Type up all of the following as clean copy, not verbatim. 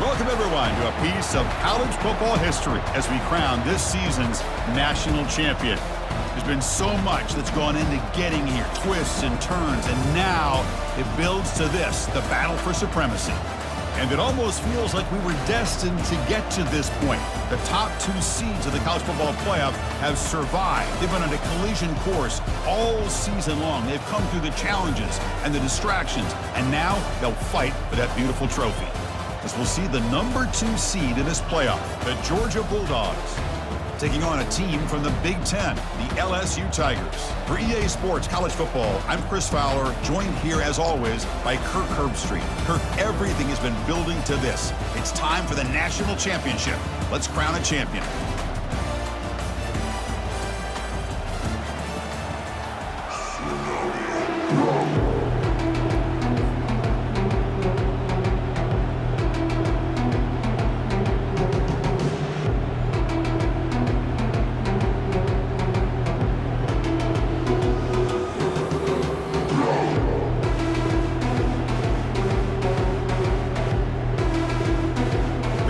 Welcome, everyone, to a piece of college football history as we crown this season's national champion. There's been so much that's gone into getting here, twists and turns, and now it builds to this, the battle for supremacy. And it almost feels like we were destined to get to this point. The top two seeds of the college football playoff have survived. They've been on a collision course all season long. They've come through the challenges and the distractions, and now they'll fight for that beautiful trophy. As we'll see the number 2 seed in this playoff, the Georgia Bulldogs, taking on a team from the Big Ten, the LSU Tigers. For EA Sports College Football, I'm Chris Fowler, joined here as always by Kirk Herbstreit. Kirk, everything has been building to this. It's time for the national championship. Let's crown a champion.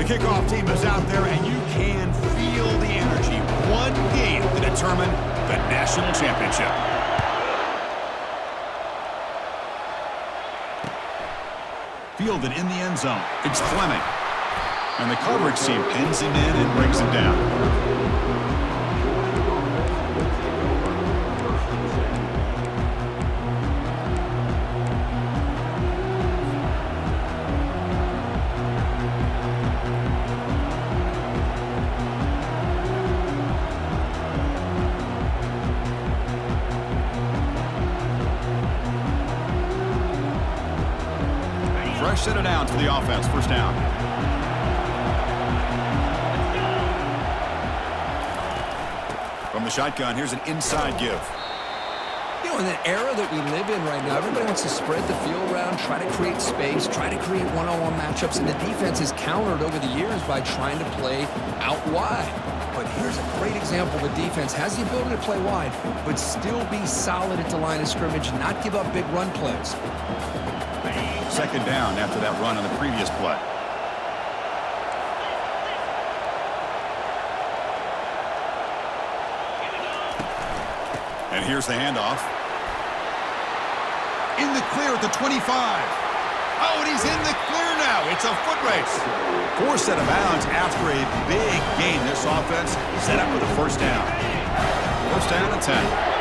Kickoff team is out there, and you can feel the energy. One game to determine the national championship. Fielded in the end zone. It's Fleming. And the coverage team pins him in and brings him down. Set it down to the offense. First down. From the shotgun, here's an inside give. You know, in the era that we live in right now, everybody wants to spread the field around, try to create space, try to create one-on-one matchups, and the defense has countered over the years by trying to play out wide. But here's a great example of a defense has the ability to play wide, but still be solid at the line of scrimmage, not give up big run plays. Second down after that run on the previous play. And here's the handoff. In the clear at the 25. Oh, and he's in the clear now. It's a foot race. Forced out of bounds after a big gain. This offense set up with a first down. First down and 10.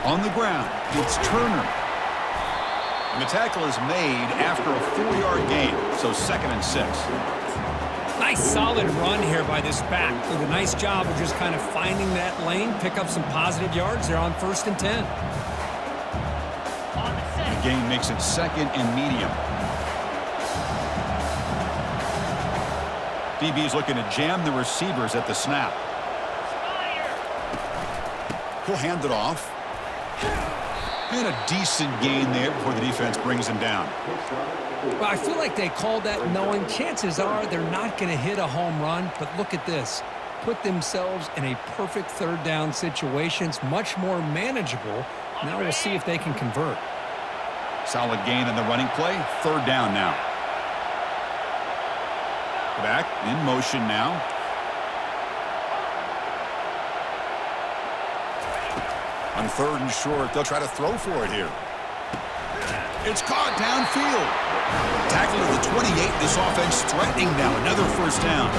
On the ground, it's Turner. And the tackle is made after a 4-yard gain, so second and 6. Nice solid run here by this back. Did a nice job of just kind of finding that lane, pick up some positive yards. They're on first and 10. The gain makes it second and medium. DB's looking to jam the receivers at the snap. He'll hand it off. And a decent gain there before the defense brings him down. Well, I feel like they called that knowing chances are they're not going to hit a home run. But look at this. Put themselves in a perfect third down situation. It's much more manageable. Now we'll see if they can convert. Solid gain in the running play. Third down now. Back in motion now. On third and short, they'll try to throw for it here. It's caught downfield. Tackled at the 28. This offense threatening now. Another first down.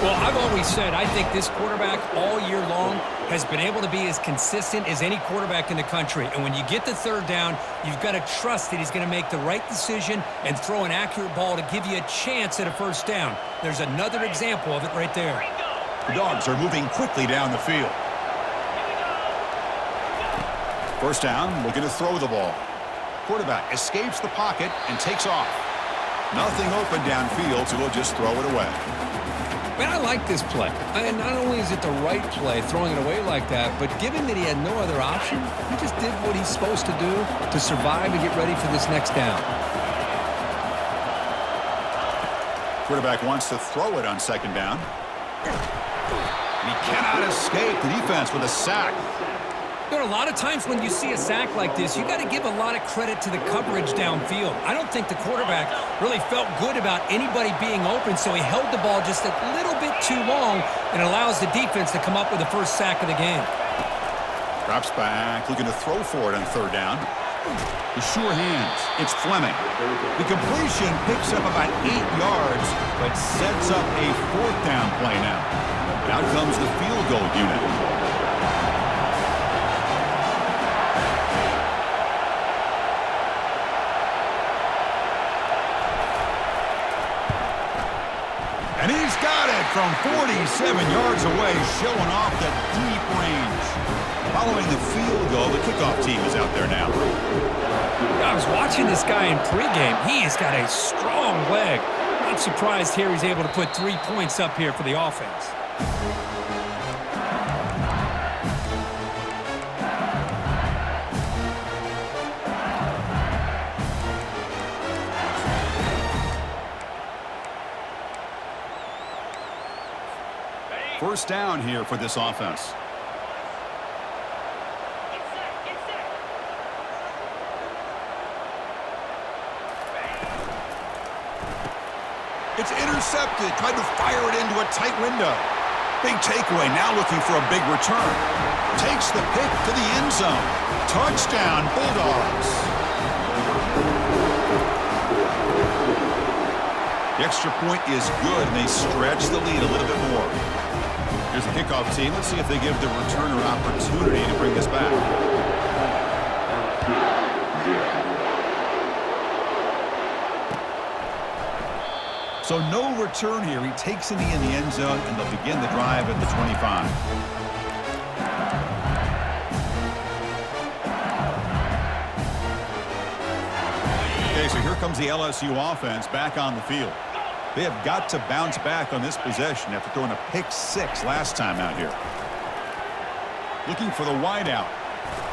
Well, I've always said I think this quarterback all year long has been able to be as consistent as any quarterback in the country. And when you get the third down, you've got to trust that he's going to make the right decision and throw an accurate ball to give you a chance at a first down. There's another example of it right there. The Dogs are moving quickly down the field. First down, looking to throw the ball. Quarterback escapes the pocket and takes off. Nothing open downfield, so he'll just throw it away. Man, I like this play. And not only is it the right play, throwing it away like that, but given that he had no other option, he just did what he's supposed to do to survive and get ready for this next down. Quarterback wants to throw it on second down. And he cannot escape the defense with a sack. You know, a lot of times when you see a sack like this, you got to give a lot of credit to the coverage downfield. I don't think the quarterback really felt good about anybody being open, so he held the ball just a little bit too long and allows the defense to come up with the first sack of the game. Drops back, looking to throw for it on third down. The sure hands. It's Fleming. The completion picks up about 8 yards, but sets up a fourth down play now. Out comes the field goal unit. And he's got it from 47 yards away, showing off the deep range. Following the field goal, the kickoff team is out there now. I was watching this guy in pregame. He has got a strong leg. Not surprised here he's able to put 3 points up here for the offense. First down here for this offense. It's intercepted. Tried to fire it into a tight window. Big takeaway. Now looking for a big return. Takes the pick to the end zone. Touchdown, Bulldogs. The extra point is good, and they stretch the lead a little bit more. Here's the kickoff team. Let's see if they give the returner opportunity to bring this back. So no return here. He takes it in the end zone, and they'll begin the drive at the 25. Okay, so here comes the LSU offense back on the field. They have got to bounce back on this possession after throwing a pick-6 last time out here. Looking for the wideout.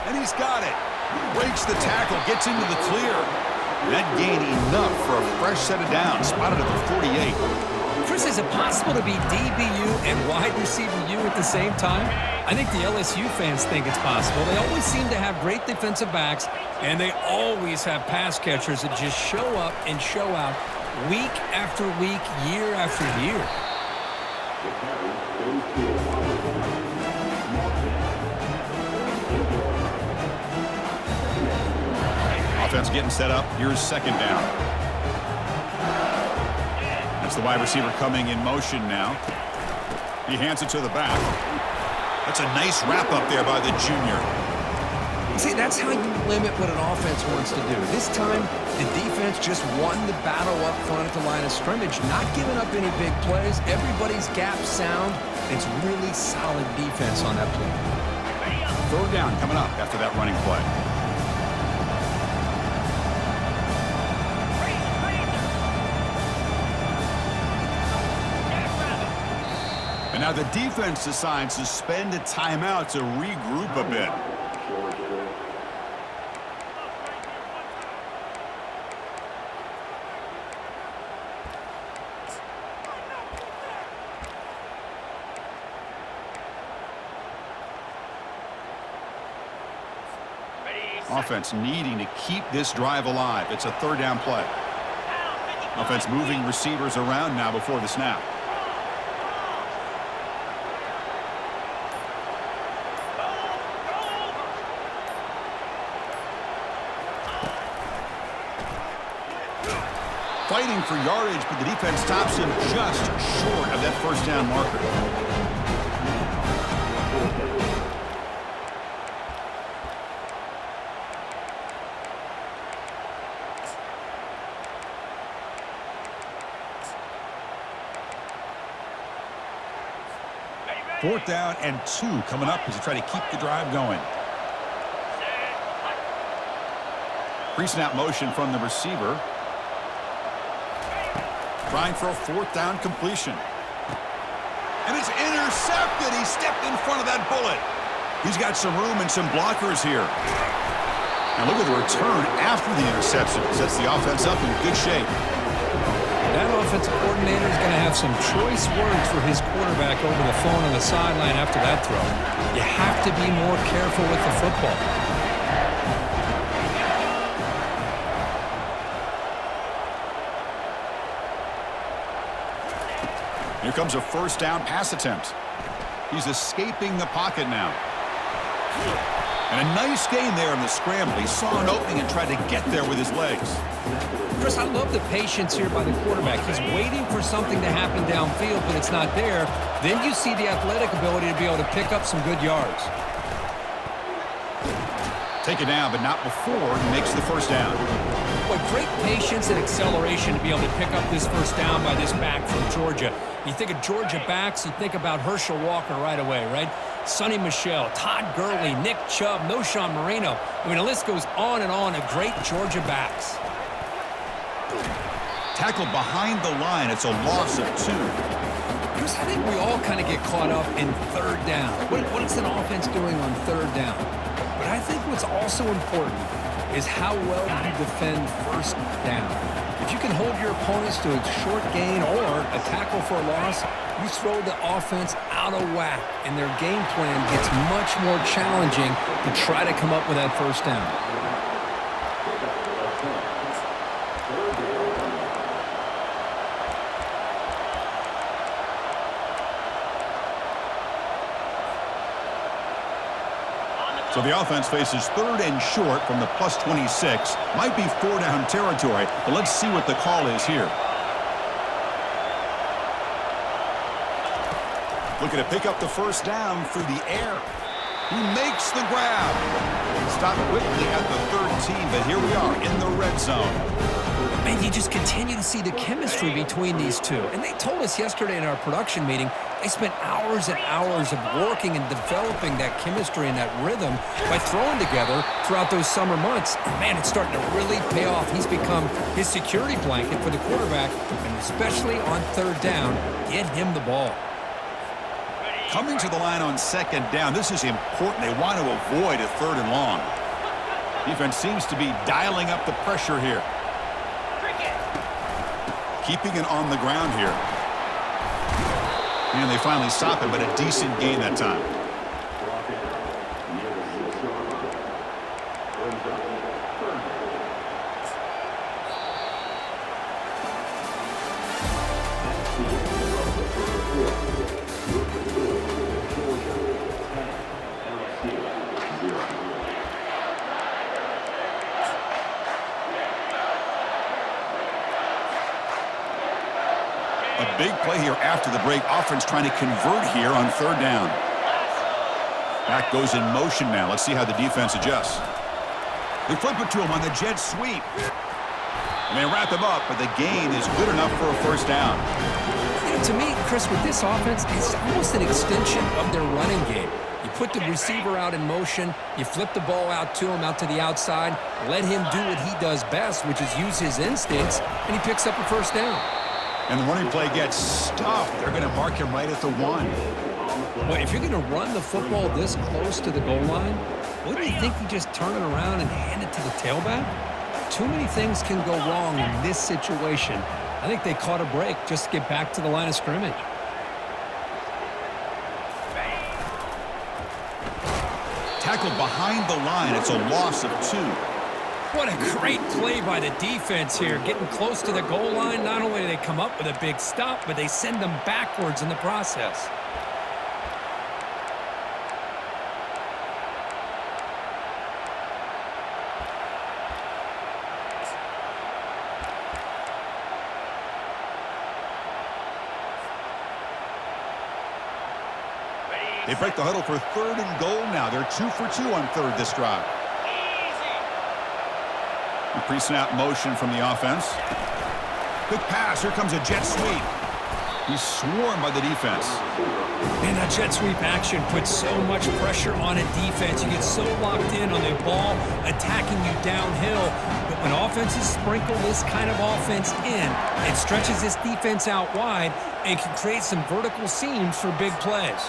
And he's got it. Breaks the tackle, gets into the clear. That gain enough for a fresh set of downs, spotted at the 48. Chris, is it possible to be DBU and wide receiver U at the same time? I think the LSU fans think it's possible. They always seem to have great defensive backs, and they always have pass catchers that just show up and show out week after week, year after year. Offense getting set up. Here's second down. That's the wide receiver coming in motion now. He hands it to the back. That's a nice wrap up there by the junior. See, that's how you limit what an offense wants to do. This time, the defense just won the battle up front at the line of scrimmage, not giving up any big plays. Everybody's gap sound. It's really solid defense on that play. Third down coming up after that running play. And now the defense decides to spend a timeout to regroup a bit. Offense needing to keep this drive alive. It's a third down play. Offense moving receivers around now before the snap. Fighting for yardage, but the defense stops him just short of that first down marker. Fourth down and 2 coming up as they try to keep the drive going. Pre-snap motion from the receiver. Trying for a fourth down completion. And it's intercepted. He stepped in front of that bullet. He's got some room and some blockers here. Now look at the return after the interception. Sets the offense up in good shape. That offensive coordinator is going to have some choice words for his quarterback over the phone on the sideline after that throw. You have to be more careful with the football. Here comes a first down pass attempt. He's escaping the pocket now. And a nice gain there in the scramble. He saw an opening and tried to get there with his legs. Chris, I love the patience here by the quarterback. He's waiting for something to happen downfield, but it's not there. Then you see the athletic ability to be able to pick up some good yards. Take it down, but not before he makes the first down. Boy, great patience and acceleration to be able to pick up this first down by this back from Georgia. You think of Georgia backs, you think about Herschel Walker right away, right? Sonny Michel, Todd Gurley, Nick Chubb, Noshawn Marino. I mean, the list goes on and on of great Georgia backs. Tackled behind the line. It's a loss of 2. Chris, I think we all kind of get caught up in third down. What's an offense doing on third down? But I think what's also important is how well you defend first down. If you can hold your opponents to a short gain or a tackle for a loss, you throw the offense out of whack, and their game plan gets much more challenging to try to come up with that first down. So the offense faces third and short from the plus 26. Might be 4-down territory, but let's see what the call is here. Looking to pick up the first down through the air. He makes the grab. Stopped quickly at the 13, but here we are in the red zone. Man, you just continue to see the chemistry between these two. And they told us yesterday in our production meeting, they spent hours and hours of working and developing that chemistry and that rhythm by throwing together throughout those summer months. And man, it's starting to really pay off. He's become his security blanket for the quarterback, and especially on third down, get him the ball. Coming to the line on second down, this is important. They want to avoid a third and long. Defense seems to be dialing up the pressure here. Keeping it on the ground here. And they finally stop it, but a decent gain that time. A big play here after the break. Offense trying to convert here on third down. Back goes in motion now. Let's see how the defense adjusts. They flip it to him on the jet sweep. And they wrap him up, but the gain is good enough for a first down. You know, to me, Chris, with this offense, it's almost an extension of their running game. You put the receiver out in motion, you flip the ball out to him, out to the outside, let him do what he does best, which is use his instincts, and he picks up a first down. And the running play gets stuffed. They're going to mark him right at the 1. Well, if you're going to run the football this close to the goal line, wouldn't you think you just turn it around and hand it to the tailback? Too many things can go wrong in this situation. I think they caught a break just to get back to the line of scrimmage. Tackled behind the line. It's a loss of 2. What a great play by the defense here. Getting close to the goal line, not only do they come up with a big stop, but they send them backwards in the process. They break the huddle for third and goal now. They're 2 for 2 on third this drive. Pre-snap motion from the offense. Quick pass. Here comes a jet sweep. He's swarmed by the defense. Man, that jet sweep action puts so much pressure on a defense. You get so locked in on the ball attacking you downhill. But when offenses sprinkle this kind of offense in, it stretches this defense out wide and can create some vertical seams for big plays.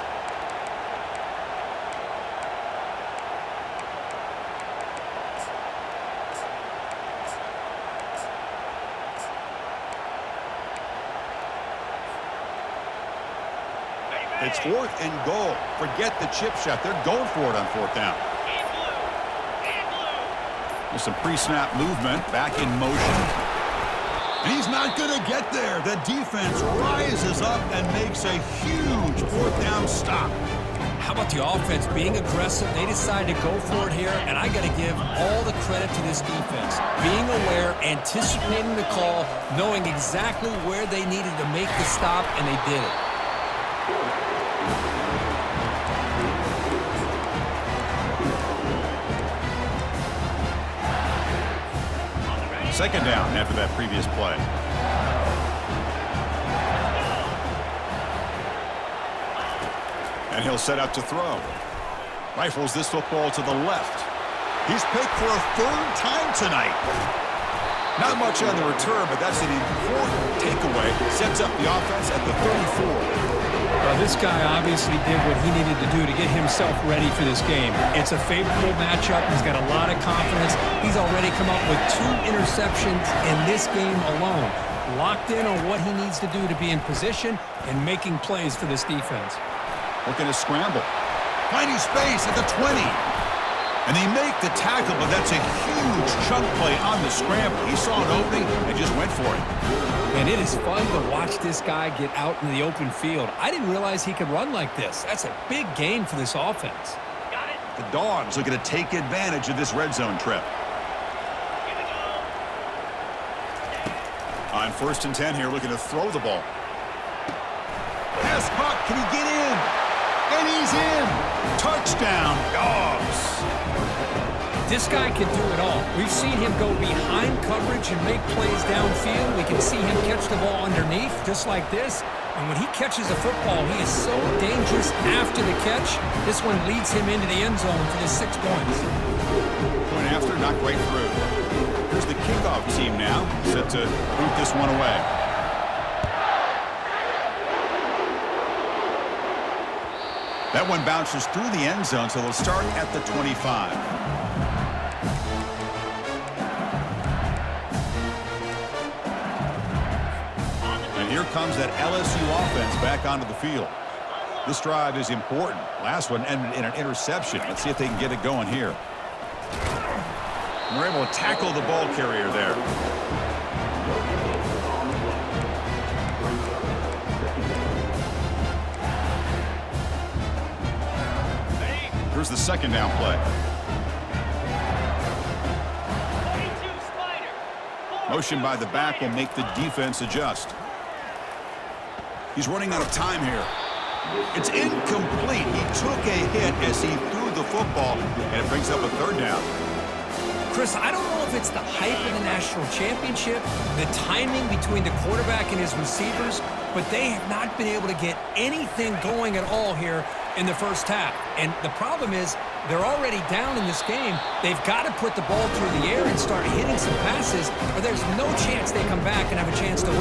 It's 4th and goal. Forget the chip shot. They're going for it on 4th down. There's some pre-snap movement. Back in motion. And he's not going to get there. The defense rises up and makes a huge 4th down stop. How about the offense being aggressive? They decided to go for it here, and I got to give all the credit to this defense. Being aware, anticipating the call, knowing exactly where they needed to make the stop, and they did it. Second down after that previous play. And he'll set out to throw. Rifles this football to the left. He's picked for a 3rd time tonight. Not much on the return, but that's an important takeaway. Sets up the offense at the 34. Well, this guy obviously did what he needed to do to get himself ready for this game. It's a favorable matchup. He's got a lot of confidence. He's already come up with 2 interceptions in this game alone. Locked in on what he needs to do to be in position and making plays for this defense. Looking to scramble. Finding space at the 20. And they make the tackle, but that's a huge chunk play on the scramble. He saw an opening and just went for it. And it is fun to watch this guy get out in the open field. I didn't realize he could run like this. That's a big gain for this offense. The Dogs looking to take advantage of this red zone trip. On 1st and 10 here, looking to throw the ball. Pass caught. Can he get in? And he's in. Touchdown, Dogs. This guy can do it all. We've seen him go behind coverage and make plays downfield. We can see him catch the ball underneath, just like this. And when he catches a football, he is so dangerous after the catch. This one leads him into the end zone for the 6 points. Point after, knocked right through. Here's the kickoff team now, set to boot this one away. That one bounces through the end zone, so they'll start at the 25. And here comes that LSU offense back onto the field. This drive is important. Last one ended in an interception. Let's see if they can get it going here. And they're able to tackle the ball carrier there. Here's the second down play. Motion by the back will make the defense adjust. He's running out of time here. It's incomplete. He took a hit as he threw the football, and it brings up a 3rd down. Chris, I don't know if it's the hype of the national championship, the timing between the quarterback and his receivers, but they have not been able to get anything going at all here in the first half. And the problem is they're already down in this game. They've got to put the ball through the air and start hitting some passes, or there's no chance they come back and have a chance to win.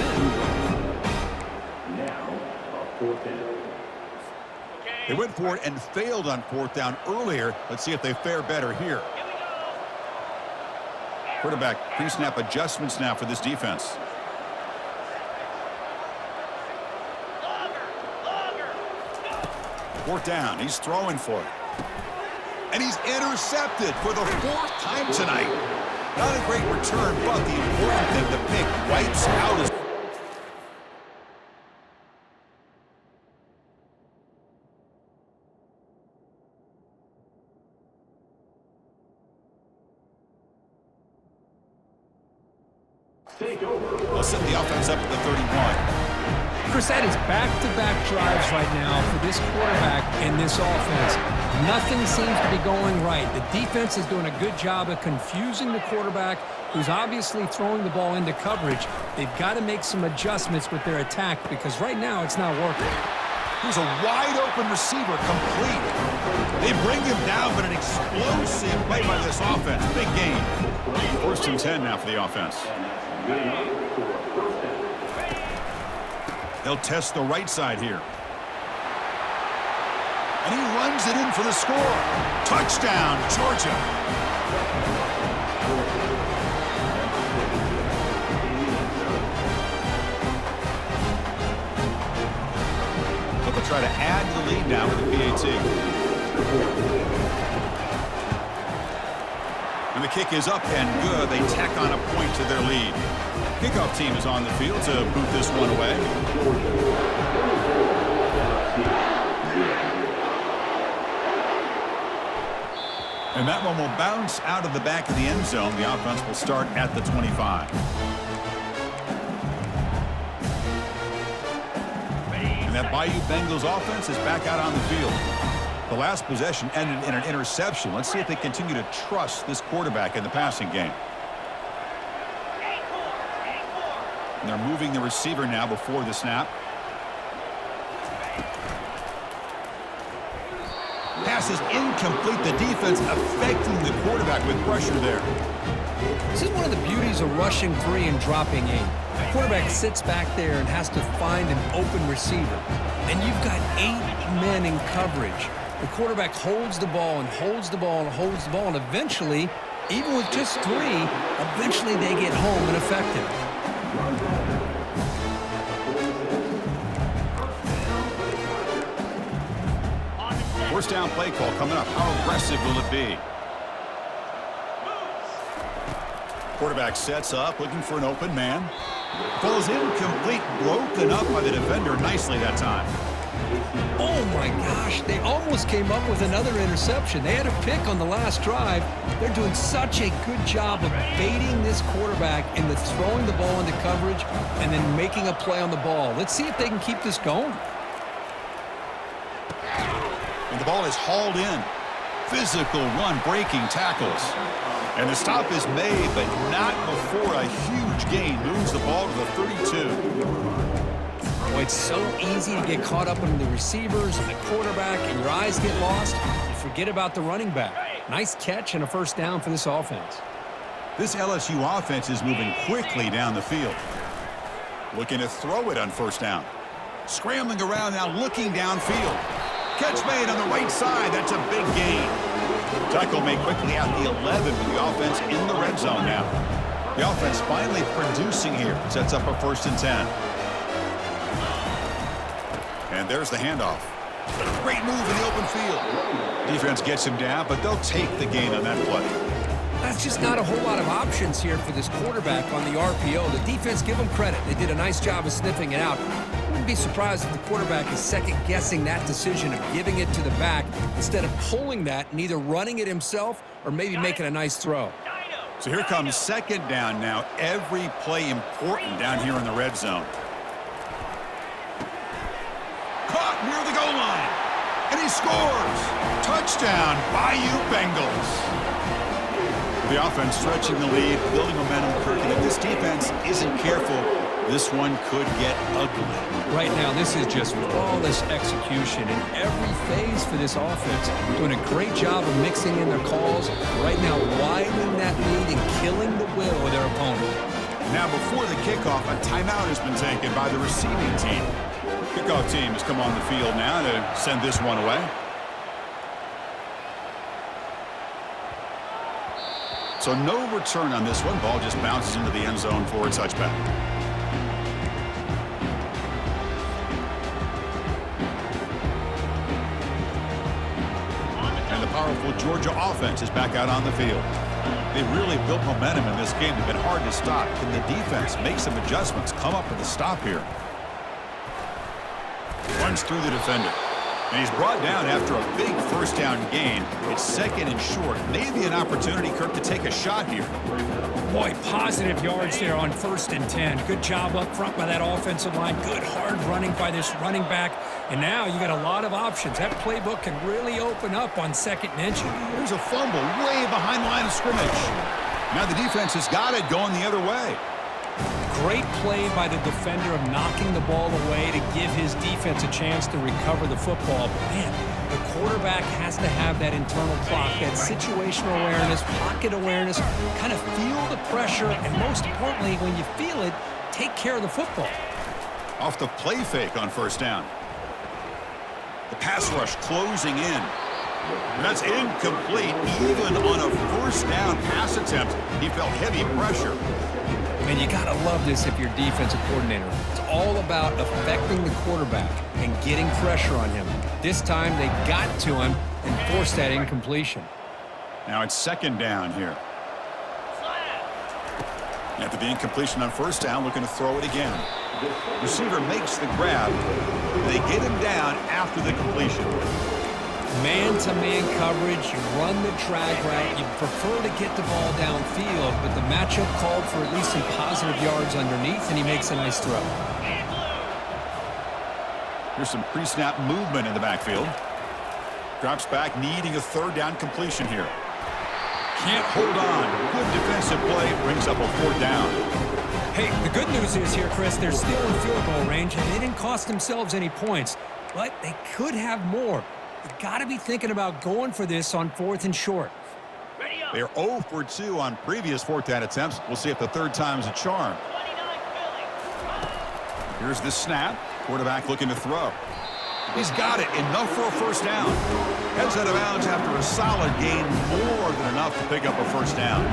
Now, 4th down. They went for it and failed on 4th down earlier. Let's see if they fare better here. Quarterback pre-snap adjustments now for this defense. Fourth down. He's throwing for it. And he's intercepted for the 4th time tonight. Not a great return, but the important thing, the pick wipes out his... They'll set the offense up at the 31. Chris, that is back-to-back drives right now for this quarterback and this offense. Nothing seems to be going right. The defense is doing a good job of confusing the quarterback, who's obviously throwing the ball into coverage. They've got to make some adjustments with their attack because right now it's not working. Here's a wide-open receiver, complete. They bring him down, but an explosive play by this offense. Big game. 1st and 10 now for the offense. They'll test the right side here. And he runs it in for the score. Touchdown, Georgia. They'll try to add to And the kick is up and good. They tack on a point to their lead. Kickoff team is on the field to boot this one away. And that one will bounce out of the back of the end zone. The offense will start at the 25. And that Bayou Bengals offense is back out on the field. The last possession ended in an interception. Let's see if they continue to trust this quarterback in the passing game. And they're moving the receiver now before the snap. Pass is incomplete. The defense affecting the quarterback with pressure there. This is one of the beauties of rushing 3 and dropping 8. The quarterback sits back there and has to find an open receiver. And you've got 8 men in coverage. The quarterback holds the ball and holds the ball and holds the ball, and eventually, even with just 3, eventually they get home and effective. First down play call coming up. How aggressive will it be? Quarterback sets up, looking for an open man. Falls incomplete, broken up by the defender nicely that time. Oh my gosh, they almost came up with another interception. They had a pick on the last drive. They're doing such a good job of baiting this quarterback into throwing the ball into coverage and then making a play on the ball. Let's see if they can keep this going. And the ball is hauled in. Physical run, breaking tackles. And the stop is made, but not before a huge gain moves the ball to the 32. Oh, it's so easy to get caught up in the receivers and the quarterback, and your eyes get lost. You forget about the running back. Nice catch and a first down for this offense. This LSU offense is moving quickly down the field. Looking to throw it on first down. Scrambling around now, looking downfield. Catch made on the right side. That's a big gain. Tackle made quickly at the 11 with the offense in the red zone now. The offense finally producing here. Sets up a 1st and 10. And there's the handoff. Great move in the open field. Defense gets him down, but they'll take the gain on that play. That's just not a whole lot of options here for this quarterback on the RPO. The defense, give them credit. They did a nice job of sniffing it out. Wouldn't be surprised if the quarterback is second-guessing that decision of giving it to the back instead of pulling that and either running it himself or maybe making a nice throw. So here comes second down now. Every play important down here in the red zone. Caught near the goal line. And he scores. Touchdown, Bayou Bengals. The offense stretching the lead, building momentum, Kirk. And if this defense isn't careful, this one could get ugly. Right now, this is just flawless execution in every phase for this offense. Doing a great job of mixing in their calls. Right now, widening that lead and killing the will of their opponent. Now, before the kickoff, a timeout has been taken by the receiving team. Kickoff team has come on the field now to send this one away. So no return on this one. Ball just bounces into the end zone for a touchback. And the powerful Georgia offense is back out on the field. They really built momentum in this game. They've been hard to stop. Can the defense make some adjustments, come up with a stop here? Runs through the defender. And he's brought down after a big first down gain. It's 2nd and short. Maybe an opportunity, Kirk, to take a shot here. Boy, positive yards there on 1st and 10. Good job up front by that offensive line. Good hard running by this running back. And now you got a lot of options. That playbook can really open up on 2nd and inches. There's a fumble way behind the line of scrimmage. Now the defense has got it going the other way. Great play by the defender of knocking the ball away to give his defense a chance to recover the football. But man, the quarterback has to have that internal clock, that situational awareness, pocket awareness, kind of feel the pressure, and most importantly, when you feel it, take care of the football. Off the play fake on first down. The pass rush closing in. That's incomplete. Even on a first down pass attempt, he felt heavy pressure. Man, you got to love this if you're defensive coordinator. It's all about affecting the quarterback and getting pressure on him. This time, they got to him and forced that incompletion. Now it's 2nd down here. After the incompletion on first down, looking to throw it again. Receiver makes the grab. They get him down after the completion. Man-to-man coverage, you run the drag route. You prefer to get the ball downfield, but the matchup called for at least some positive yards underneath, and he makes a nice throw. Here's some pre-snap movement in the backfield. Drops back, needing a third down completion here. Can't hold on. Good defensive play, brings up a fourth down. Hey, the good news is here, Chris, they're still in field goal range, and they didn't cost themselves any points, but they could have more. You got to be thinking about going for this on 4th and short. They're 0 for 2 on previous fourth down attempts. We'll see if the third time is a charm. Here's the snap. Quarterback looking to throw. He's got it. Enough for a first down. Heads out of bounds after a solid gain, more than enough to pick up a first down.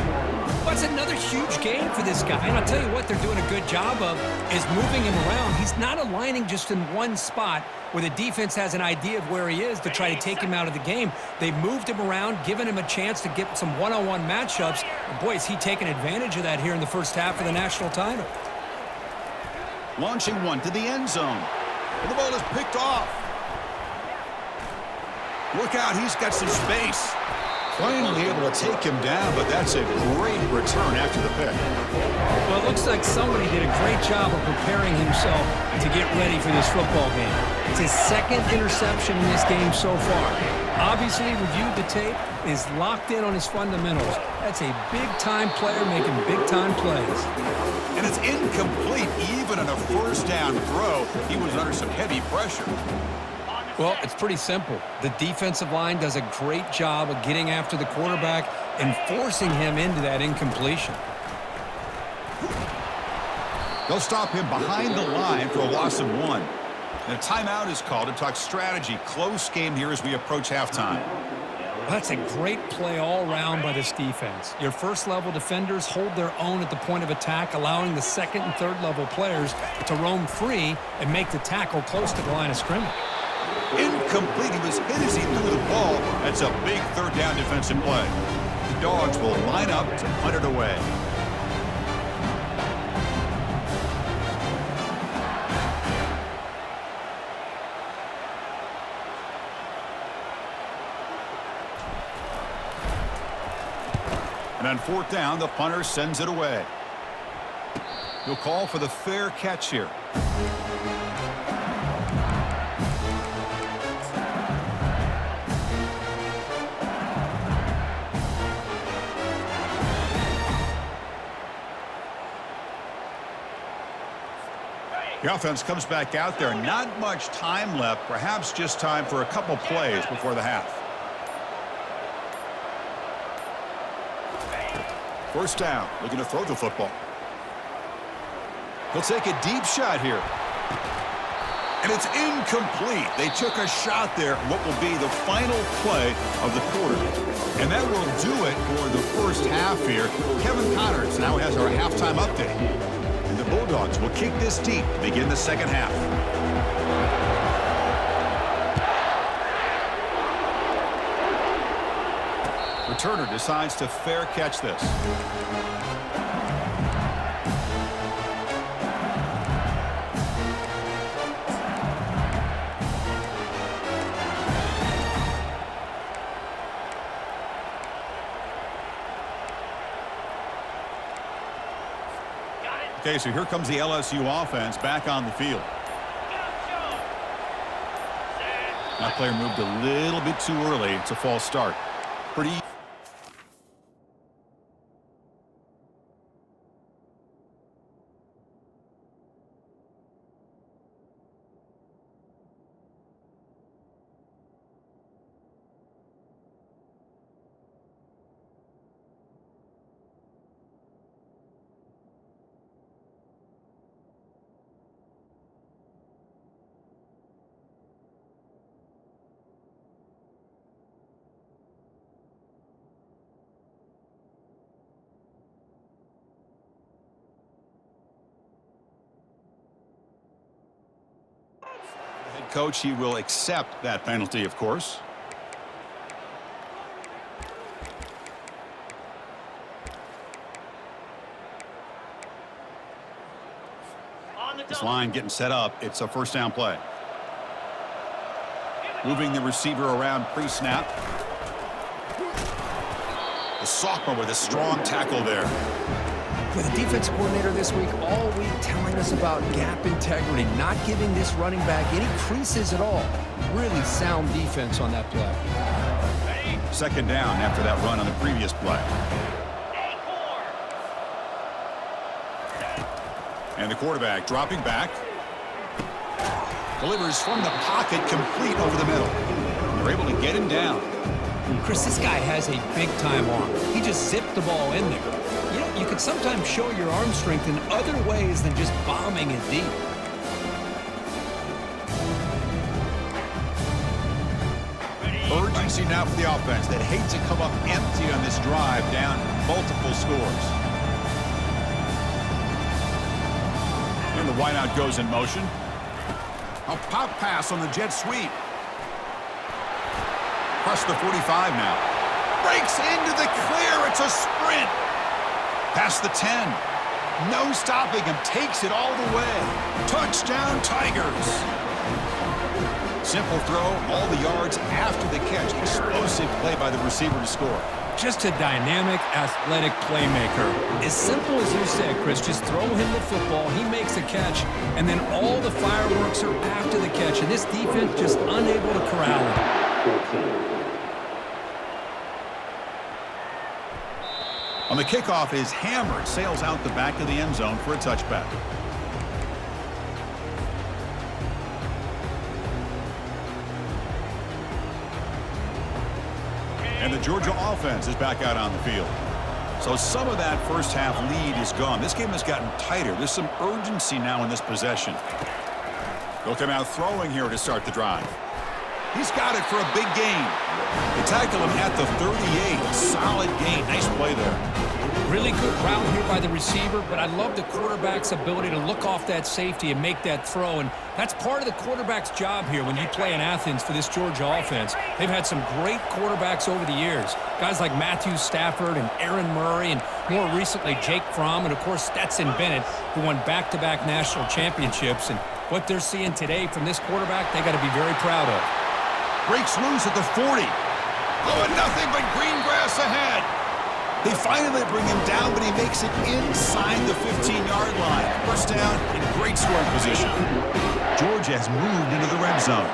Well, it's another huge game for this guy. And I'll tell you what they're doing a good job of is moving him around. He's not aligning just in one spot where the defense has an idea of where he is to try to take him out of the game. They moved him around, giving him a chance to get some one-on-one matchups. And boy, is he taking advantage of that here in the first half of the national title. Launching one to the end zone. And the ball is picked off. Look out, he's got some space. Finally able to take him down, but that's a great return after the pick. Well, it looks like somebody did a great job of preparing himself to get ready for this football game. It's his second interception in this game so far. Obviously, reviewed the tape, is locked in on his fundamentals. That's a big-time player making big-time plays. And it's incomplete, even on a first down throw. He was under some heavy pressure. Well, it's pretty simple. The defensive line does a great job of getting after the quarterback and forcing him into that incompletion. They'll stop him behind the line for a loss of 1. And a timeout is called to talk strategy. Close game here as we approach halftime. That's a great play all around by this defense. Your first-level defenders hold their own at the point of attack, allowing the second and third-level players to roam free and make the tackle close to the line of scrimmage. Incomplete. He was hit as he threw the ball. That's a big third down defensive play. The Dogs will line up to punt it away. And on fourth down, the punter sends it away. He'll call for the fair catch here. The offense comes back out there. Not much time left. Perhaps just time for a couple plays before the half. First down. Looking to throw the football. He'll take a deep shot here. And it's incomplete. They took a shot there. What will be the final play of the quarter. And that will do it for the first half here. Kevin Connors now has our halftime update. The Bulldogs will kick this deep to begin the second half. Returner decides to fair catch this. Okay, so here comes the LSU offense back on the field. That player moved a little bit too early. It's a false start. Pretty. Coach, he will accept that penalty, of course. This line getting set up. It's a first down play. Moving the receiver around pre-snap. The sophomore with a strong tackle there. With the defense coordinator this week, all week telling us about gap integrity, not giving this running back any creases at all. Really sound defense on that play. Second down after that run on the previous play. And the quarterback dropping back. Delivers from the pocket, complete over the middle. They're able to get him down. Chris, this guy has a big-time arm. He just zipped the ball in there. You know, you could sometimes show your arm strength in other ways than just bombing it deep. Urgency now for the offense that hates to come up empty on this drive, down multiple scores. And the wideout goes in motion. A pop pass on the jet sweep. Across the 45 now. Breaks into the clear. It's a sprint. Past the 10. No stopping him. Takes it all the way. Touchdown, Tigers. Simple throw. All the yards after the catch. Explosive play by the receiver to score. Just a dynamic, athletic playmaker. As simple as you said, Chris, just throw him the football, he makes a catch, and then all the fireworks are after the catch, and this defense just unable to corral him. On the kickoff is hammered, sails out the back of the end zone for a touchback. And the Georgia offense is back out on the field. So some of that first half lead is gone. This game has gotten tighter. There's some urgency now in this possession. They'll come out throwing here to start the drive. He's got it for a big gain. They tackle him at the 38. Solid gain. Nice play there. Really good route here by the receiver, but I love the quarterback's ability to look off that safety and make that throw, and that's part of the quarterback's job here when you play in Athens for this Georgia offense. They've had some great quarterbacks over the years, guys like Matthew Stafford and Aaron Murray, and more recently Jake Fromm, and of course Stetson Bennett, who won back-to-back national championships. And what they're seeing today from this quarterback, they got to be very proud of. Breaks loose at the 40. Oh, and nothing but green grass ahead. They finally bring him down, but he makes it inside the 15-yard line. First down in great scoring position. Georgia has moved into the red zone.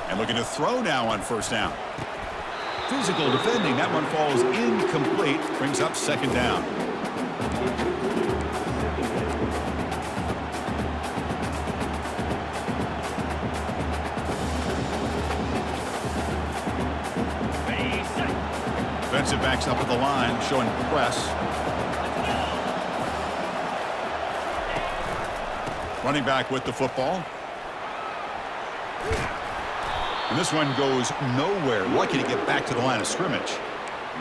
And looking to throw now on first down. Physical defending. That one falls incomplete. Brings up second down. Defensive backs up at the line, showing press. Running back with the football. And this one goes nowhere. Lucky to get back to the line of scrimmage.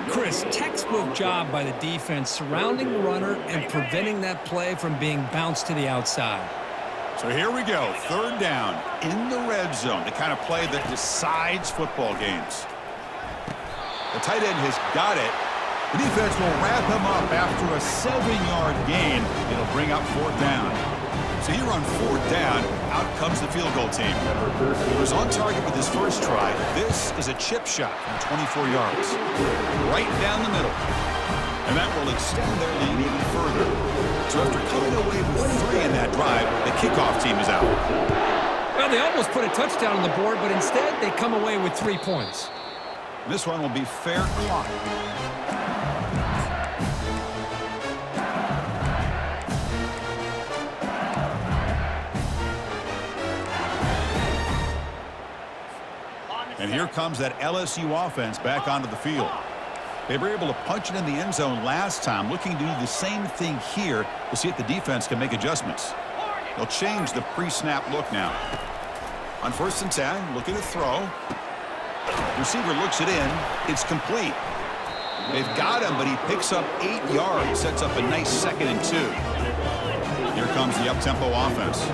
Chris, textbook job by the defense surrounding the runner and preventing that play from being bounced to the outside. So here we go. Third down in the red zone. The kind of play that decides football games. The tight end has got it. The defense will wrap him up after a 7-yard gain. It'll bring up fourth down. So here on fourth down, out comes the field goal team. He was on target with his first try. This is a chip shot from 24 yards. Right down the middle. And that will extend their lead even further. So after coming away with 3 in that drive, the kickoff team is out. Well, they almost put a touchdown on the board, but instead they come away with 3 points. This one will be fair caught. And here comes that LSU offense back onto the field. They were able to punch it in the end zone last time, looking to do the same thing here to see if the defense can make adjustments. They'll change the pre-snap look now. On first and 10, looking to throw. Receiver looks it in. It's complete. They've got him, but he picks up 8 yards, sets up a nice 2nd and 2. Here comes the up-tempo offense.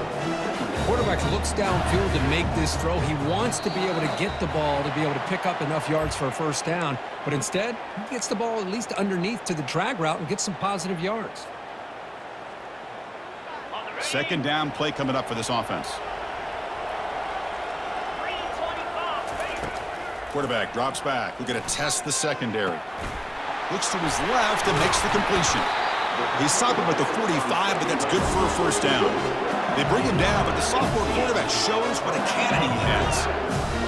quarterback looks downfield to make this throw. He wants to be able to get the ball to be able to pick up enough yards for a first down. But instead, he gets the ball at least underneath to the drag route and gets some positive yards. Second down play coming up for this offense. Quarterback drops back. We're going to test the secondary. Looks to his left and makes the completion. He's stopping with the 45, but that's good for a first down. They bring him down, but the sophomore quarterback shows what a cannon he has.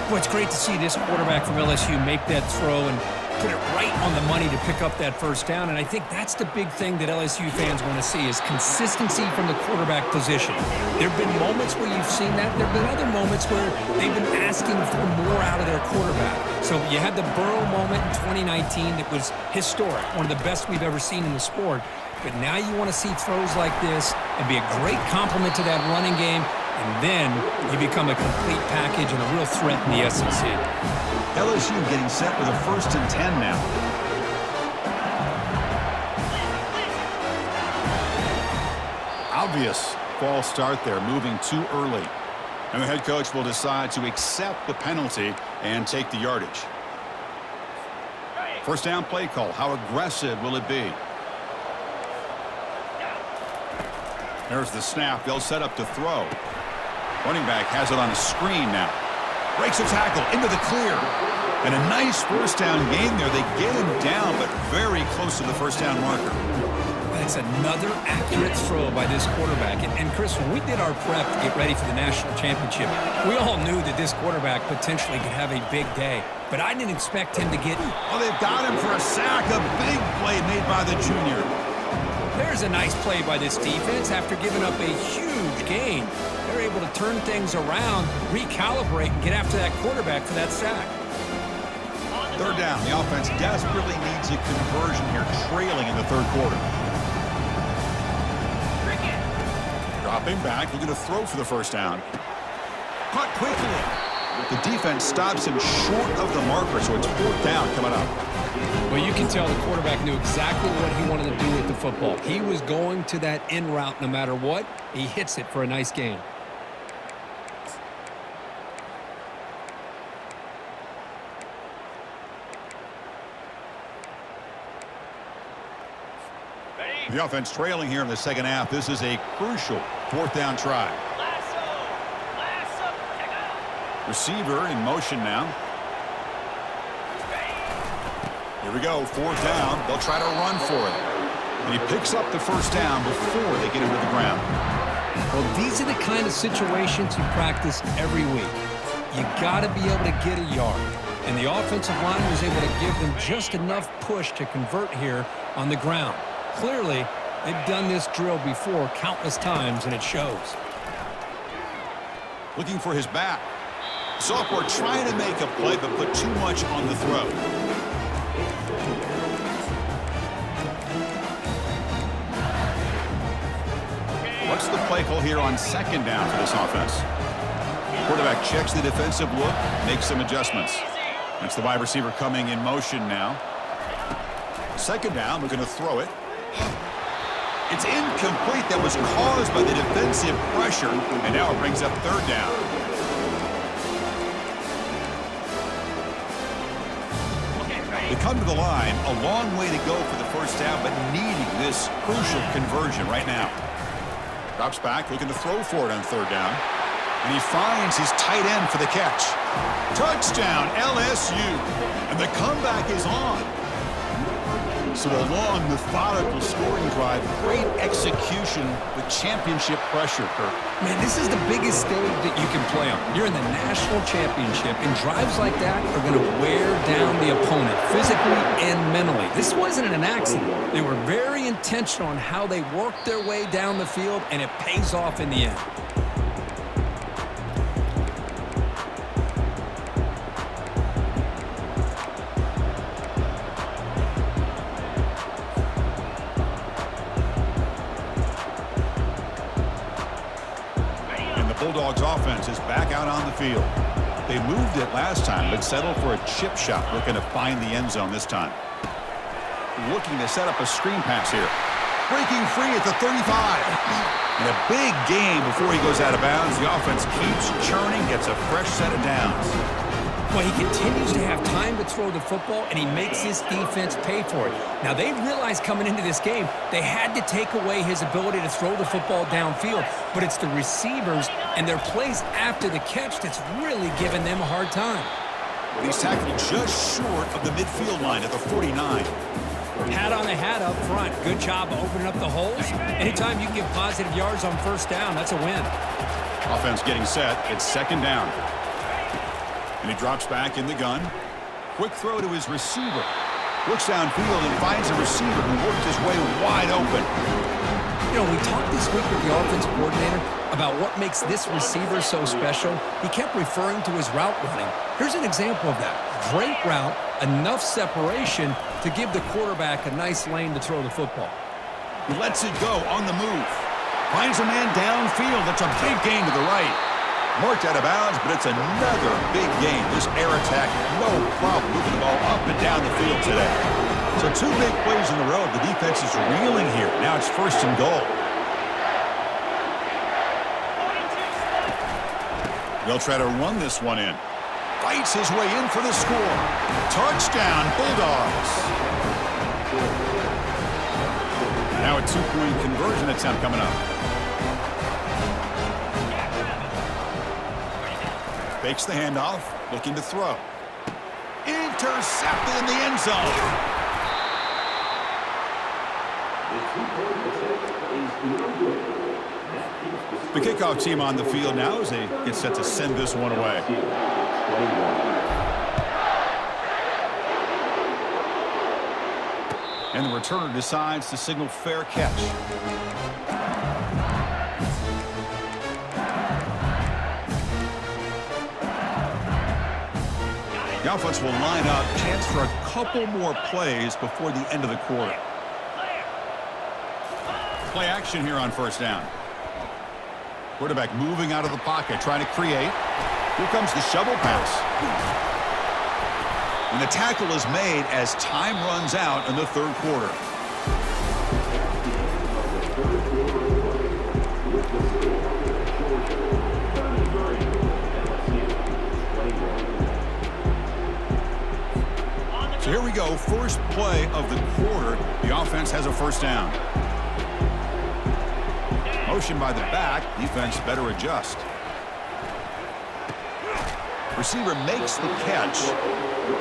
Well, it's great to see this quarterback from LSU make that throw and put it right on the money to pick up that first down. And I think that's the big thing that LSU fans want to see is consistency from the quarterback position. There have been moments where you've seen that. There have been other moments where they've been asking for more out of their quarterback. So you had the Burrow moment in 2019 that was historic, one of the best we've ever seen in the sport. But now you want to see throws like this and be a great complement to that running game, and then you become a complete package and a real threat in the SEC. LSU getting set with a 1st and 10 now. Obvious false start there, moving too early. And the head coach will decide to accept the penalty and take the yardage. First down play call. How aggressive will it be? There's the snap. They'll set up to throw. Running back has it on a screen now. Breaks a tackle into the clear. And a nice first down gain there. They get him down, but very close to the first down marker. That's another accurate throw by this quarterback. And Chris, when we did our prep to get ready for the national championship, we all knew that this quarterback potentially could have a big day. But I didn't expect him to get... Oh, they've got him for a sack. A big play made by the junior. There's a nice play by this defense. After giving up a huge gain, they're able to turn things around, recalibrate, and get after that quarterback for that sack. Third down. The offense desperately needs a conversion here, trailing in the third quarter. Dropping back, looking to throw for the first down. Caught quickly. The defense stops him short of the marker, so it's 4th down coming up. Well, you can tell the quarterback knew exactly what he wanted to do with the football. He was going to that in route no matter what. He hits it for a nice gain. The offense trailing here in the second half. This is a crucial 4th down try. Receiver in motion now. Here we go, 4th down. They'll try to run for it. And he picks up the first down before they get him to the ground. Well, these are the kind of situations you practice every week. You got to be able to get a yard. And the offensive line was able to give them just enough push to convert here on the ground. Clearly, they've done this drill before countless times, and it shows. Looking for his back. Sophomore trying to make a play, but put too much on the throw. What's the play call here on second down for this offense? Quarterback checks the defensive look, makes some adjustments. That's the wide receiver coming in motion now. Second down, we're going to throw it. It's incomplete. That was caused by the defensive pressure, and now it brings up 3rd down. They come to the line, a long way to go for the first down, but needing this crucial conversion right now. Drops back, looking to throw for it on 3rd down. And he finds his tight end for the catch. Touchdown, LSU. And the comeback is on. So a long, methodical scoring drive. Great execution with championship pressure, Kirk. Man, this is the biggest stage that you can play on. You're in the national championship, and drives like that are going to wear down the opponent physically and mentally. This wasn't an accident. They were very intentional on how they worked their way down the field, and it pays off in the end. Bulldogs offense is back out on the field. They moved it last time, but settled for a chip shot, looking to find the end zone this time. Looking to set up a screen pass here. breaking free at the 35. And a big gain before he goes out of bounds. The offense keeps churning, gets a fresh set of downs. Well, he continues to have time to throw the football, and he makes his defense pay for it. Now, they realized coming into this game they had to take away his ability to throw the football downfield, but it's the receivers and their plays after the catch that's really giving them a hard time. He's tackled just short of the midfield line at the 49. Hat on the hat up front. Good job opening up the holes. Anytime you can get positive yards on first down, that's a win. Offense getting set. It's second down. And he drops back in the gun. Quick throw to his receiver. Looks downfield and finds a receiver who worked his way wide open. You know, we talked this week with the offensive coordinator about what makes this receiver so special. He kept referring to his route running. Here's an example of that. Great route, enough separation to give the quarterback a nice lane to throw the football. He lets it go on the move. Finds a man downfield. That's a big gain to the right. Marked out of bounds, but it's another big gain. This air attack, no problem moving the ball up and down the field today. So two big plays in a row. The defense is reeling here. Now it's first and goal. They'll try to run this one in. Fights his way in for the score. Touchdown, Bulldogs. Now a two-point conversion attempt coming up. Fakes the handoff, looking to throw. Intercepted in the end zone. The kickoff team on the field now as they get set to send this one away. And the returner decides to signal fair catch. The offense will line up, chance for a couple more plays before the end of the quarter. Play action here on first down. Quarterback moving out of the pocket, trying to create. Here comes the shovel pass. And the tackle is made as time runs out in the third quarter. So here we go, first play of the quarter. The offense has a first down. Motion by the back, defense better adjust. Receiver makes the catch.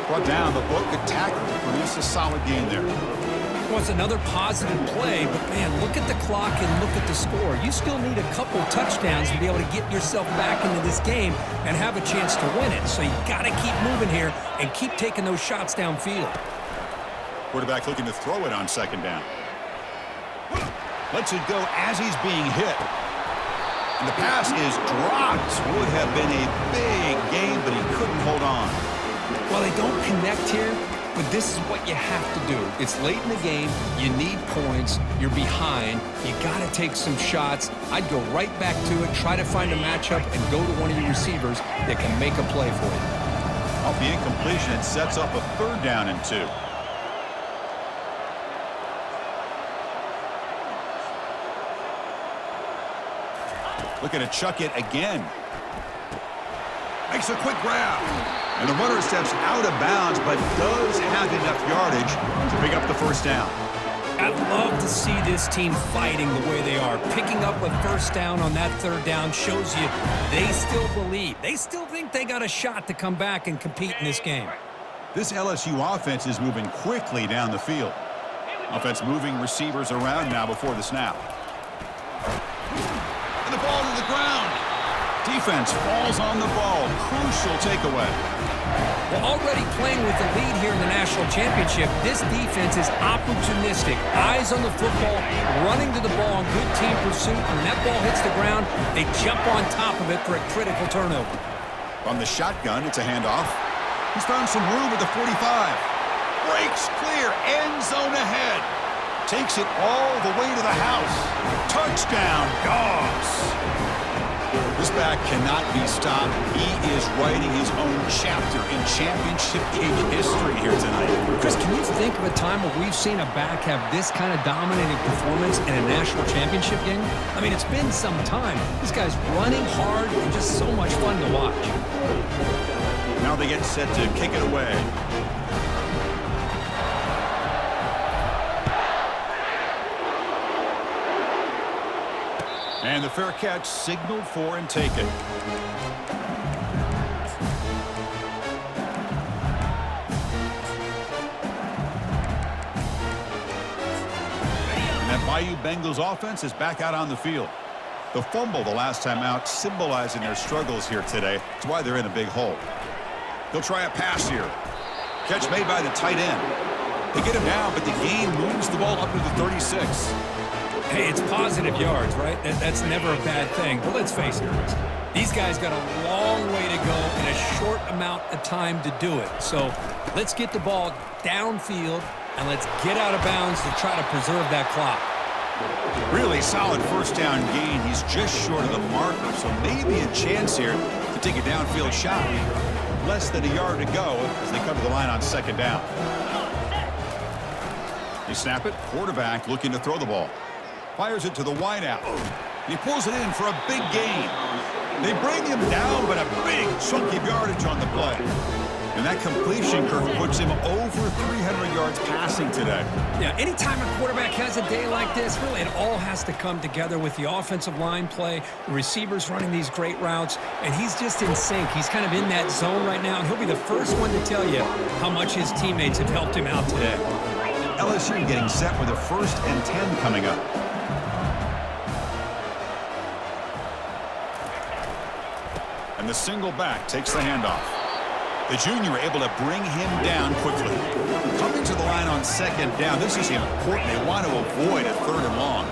Brought down the book, the tackle, produce a solid gain there. Well, it's another positive play, but man, look at the clock and look at the score. You still need a couple touchdowns to be able to get yourself back into this game and have a chance to win it. So you got to keep moving here and keep taking those shots downfield. Quarterback looking to throw it on second down. Lets it go as he's being hit. And the pass is dropped. Would have been a big gain, but he couldn't hold on. Well, they don't connect here, but this is what you have to do. It's late in the game. You need points. You're behind. You got to take some shots. I'd go right back to it, try to find a matchup, and go to one of your receivers that can make a play for you. Off the incompletion, it sets up a third down and 2. Looking to chuck it again. Makes a quick grab. And the runner steps out of bounds, but does have enough yardage to pick up the first down. I'd love to see this team fighting the way they are. Picking up a first down on that third down shows you they still believe. They still think they got a shot to come back and compete in this game. This LSU offense is moving quickly down the field. Offense moving receivers around now before the snap. And the ball to the ground. Defense falls on the ball. Crucial takeaway. Well, already playing with the lead here in the national championship, this defense is opportunistic. Eyes on the football, running to the ball in good team pursuit. When that ball hits the ground, they jump on top of it for a critical turnover. From the shotgun, it's a handoff. He's found some room at the 45. Breaks clear, end zone ahead. Takes it all the way to the house. Touchdown, Dogs. This back cannot be stopped. He is writing his own chapter in championship game history here tonight. Chris, can you think of a time where we've seen a back have this kind of dominating performance in a national championship game? I mean, it's been some time. This guy's running hard and just so much fun to watch. Now they get set to kick it away. And the fair catch signaled for and taken. And that Bayou Bengals offense is back out on the field. The fumble the last time out symbolizing their struggles here today. That's why they're in a big hole. They'll try a pass here. Catch made by the tight end. They get him down, but the gain moves the ball up to the 36. Hey, it's positive yards, right? That's never a bad thing. But let's face it, Chris. These guys got a long way to go in a short amount of time to do it. So let's get the ball downfield, and let's get out of bounds to try to preserve that clock. Really solid first down gain. He's just short of the marker, so maybe a chance here to take a downfield shot. Less than a yard to go as they come to the line on second down. They snap it. Quarterback looking to throw the ball. Fires it to the wideout. He pulls it in for a big gain. They bring him down, but a big chunk of yardage on the play. And that completion curve puts him over 300 yards passing today. Yeah, anytime a quarterback has a day like this, really it all has to come together with the offensive line play, the receivers running these great routes, and he's just in sync. He's kind of in that zone right now, and he'll be the first one to tell you how much his teammates have helped him out today. LSU getting set with a 1st and 10 coming up. And the single back takes the handoff. The junior able to bring him down quickly. Coming to the line on second down. This is important. They want to avoid a 3rd and long.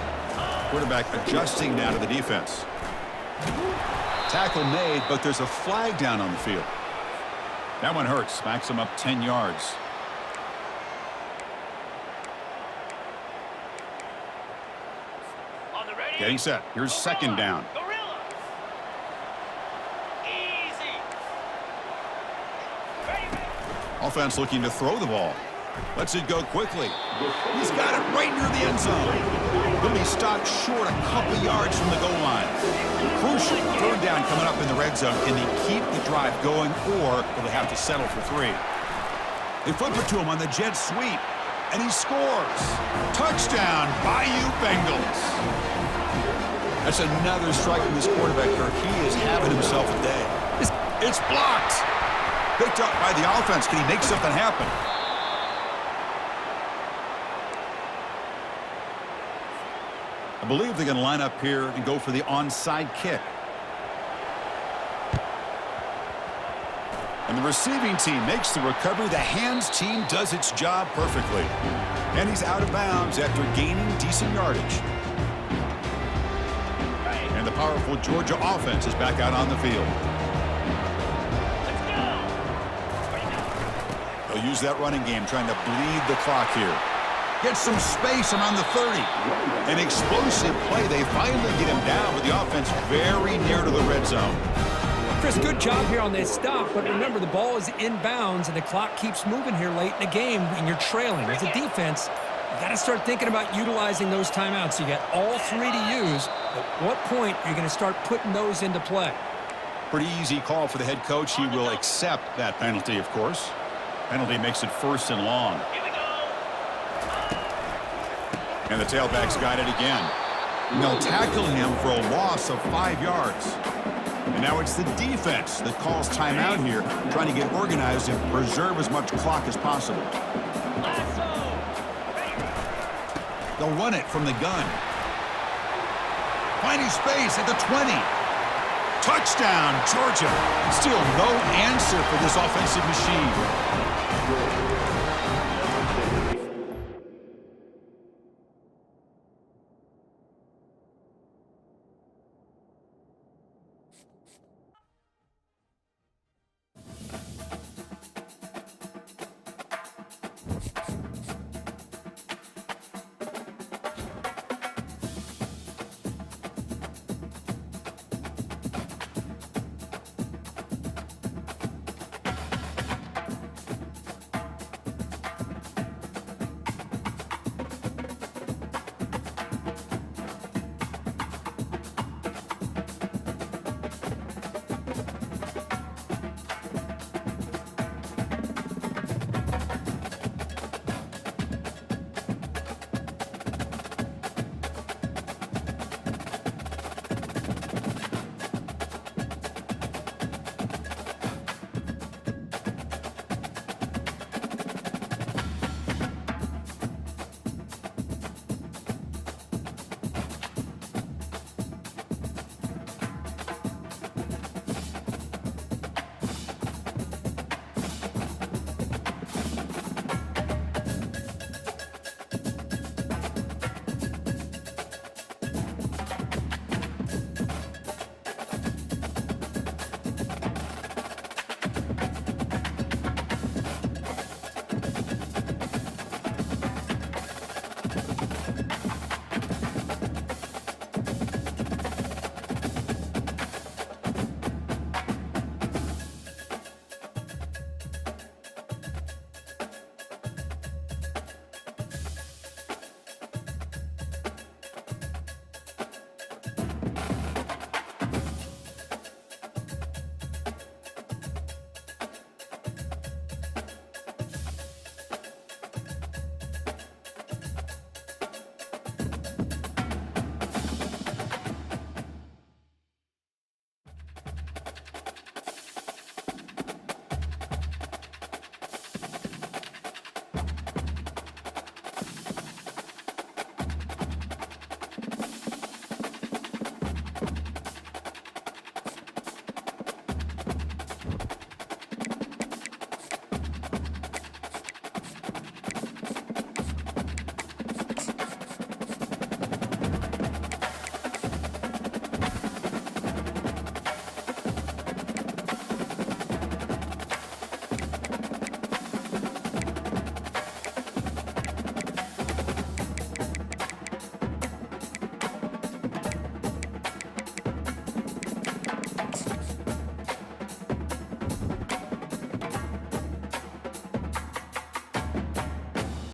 Quarterback adjusting now to the defense. Tackle made, but there's a flag down on the field. That one hurts. Smacks him up 10 yards. Getting set. Here's second down. Offense looking to throw the ball. Lets it go quickly. He's got it right near the end zone. He'll be stopped short a couple yards from the goal line. Crucial 3rd down coming up in the red zone. Can they keep the drive going, or will they have to settle for 3? They flip it to him on the jet sweep, and he scores. Touchdown, Bayou Bengals. That's another strike from this quarterback, Kirk. He is having himself a day. It's blocked. Picked up by the offense. Can he make something happen? I believe they're going to line up here and go for the onside kick. And the receiving team makes the recovery. The hands team does its job perfectly. And he's out of bounds after gaining decent yardage. And the powerful Georgia offense is back out on the field. They'll use that running game, trying to bleed the clock here. Get some space around the 30. An explosive play. They finally get him down with the offense very near to the red zone. Chris, good job here on this stop, but remember the ball is inbounds and the clock keeps moving here late in the game and you're trailing. As a defense, you got to start thinking about utilizing those timeouts. You got all 3 to use. At what point are you going to start putting those into play? Pretty easy call for the head coach. He will accept that penalty, of course. Penalty makes it 1st and long. And the tailback's got it again. And they'll tackle him for a loss of 5 yards. And now it's the defense that calls timeout here, trying to get organized and preserve as much clock as possible. They'll run it from the gun. Finding space at the 20. Touchdown, Georgia. Still no answer for this offensive machine.